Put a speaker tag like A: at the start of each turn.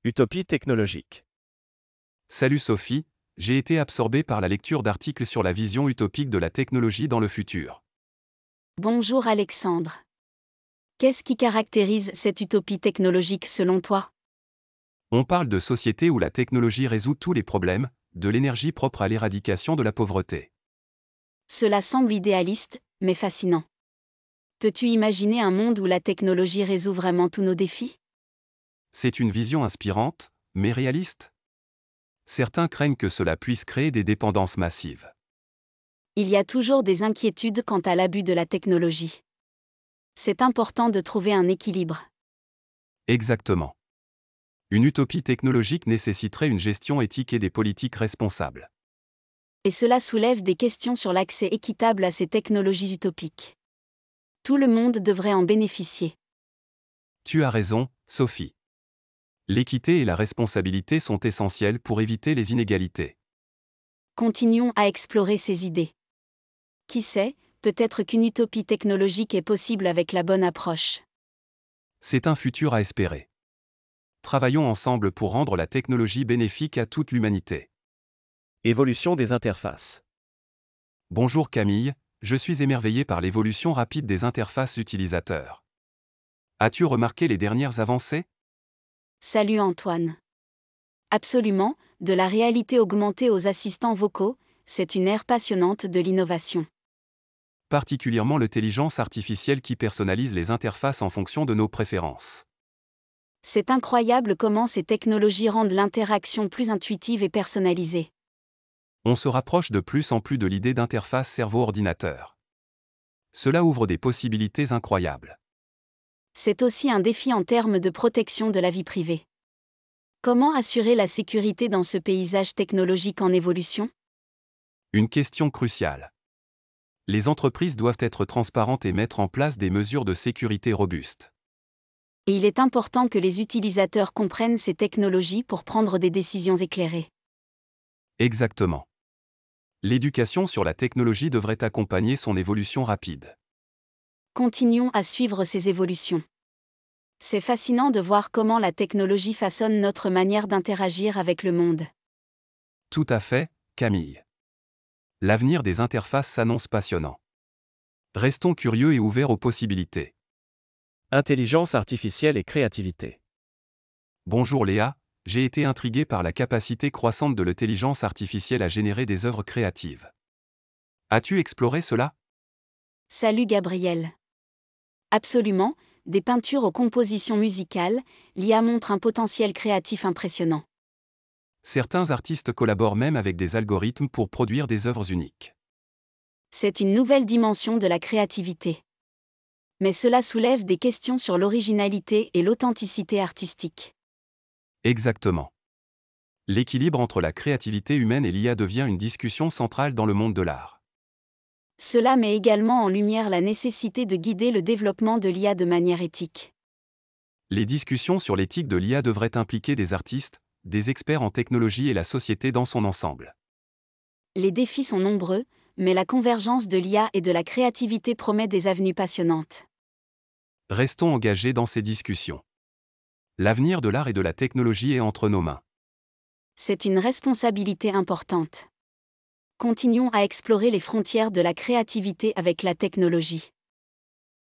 A: Utopie technologique.
B: Salut Sophie, j'ai été absorbé par la lecture d'articles sur la vision utopique de la technologie dans le futur.
C: Bonjour Alexandre. Qu'est-ce qui caractérise cette utopie technologique selon toi?
B: On parle de sociétés où la technologie résout tous les problèmes, de l'énergie propre à l'éradication de la pauvreté.
C: Cela semble idéaliste, mais fascinant. Peux-tu imaginer un monde où la technologie résout vraiment tous nos défis?
B: C'est une vision inspirante, mais réaliste. Certains craignent que cela puisse créer des dépendances massives.
C: Il y a toujours des inquiétudes quant à l'abus de la technologie. C'est important de trouver un équilibre.
B: Exactement. Une utopie technologique nécessiterait une gestion éthique et des politiques responsables.
C: Et cela soulève des questions sur l'accès équitable à ces technologies utopiques. Tout le monde devrait en bénéficier.
B: Tu as raison, Sophie. L'équité et la responsabilité sont essentielles pour éviter les inégalités.
C: Continuons à explorer ces idées. Qui sait, peut-être qu'une utopie technologique est possible avec la bonne approche.
B: C'est un futur à espérer. Travaillons ensemble pour rendre la technologie bénéfique à toute l'humanité.
A: Évolution des interfaces.
B: Bonjour Camille, je suis émerveillé par l'évolution rapide des interfaces utilisateurs. As-tu remarqué les dernières avancées?
C: Salut Antoine. Absolument, de la réalité augmentée aux assistants vocaux, c'est une ère passionnante de l'innovation.
B: Particulièrement l'intelligence artificielle qui personnalise les interfaces en fonction de nos préférences.
C: C'est incroyable comment ces technologies rendent l'interaction plus intuitive et personnalisée.
B: On se rapproche de plus en plus de l'idée d'interface cerveau-ordinateur. Cela ouvre des possibilités incroyables.
C: C'est aussi un défi en termes de protection de la vie privée. Comment assurer la sécurité dans ce paysage technologique en évolution?
B: Une question cruciale. Les entreprises doivent être transparentes et mettre en place des mesures de sécurité robustes.
C: Et il est important que les utilisateurs comprennent ces technologies pour prendre des décisions éclairées.
B: Exactement. L'éducation sur la technologie devrait accompagner son évolution rapide.
C: Continuons à suivre ces évolutions. C'est fascinant de voir comment la technologie façonne notre manière d'interagir avec le monde.
B: Tout à fait, Camille. L'avenir des interfaces s'annonce passionnant. Restons curieux et ouverts aux possibilités.
A: Intelligence artificielle et créativité.
B: Bonjour Léa, j'ai été intrigué par la capacité croissante de l'intelligence artificielle à générer des œuvres créatives. As-tu exploré cela?
C: Salut Gabriel. Absolument, des peintures aux compositions musicales, l'IA montre un potentiel créatif impressionnant.
B: Certains artistes collaborent même avec des algorithmes pour produire des œuvres uniques.
C: C'est une nouvelle dimension de la créativité. Mais cela soulève des questions sur l'originalité et l'authenticité artistique.
B: Exactement. L'équilibre entre la créativité humaine et l'IA devient une discussion centrale dans le monde de l'art.
C: Cela met également en lumière la nécessité de guider le développement de l'IA de manière éthique.
B: Les discussions sur l'éthique de l'IA devraient impliquer des artistes, des experts en technologie et la société dans son ensemble.
C: Les défis sont nombreux, mais la convergence de l'IA et de la créativité promet des avenues passionnantes.
B: Restons engagés dans ces discussions. L'avenir de l'art et de la technologie est entre nos mains.
C: C'est une responsabilité importante. Continuons à explorer les frontières de la créativité avec la technologie.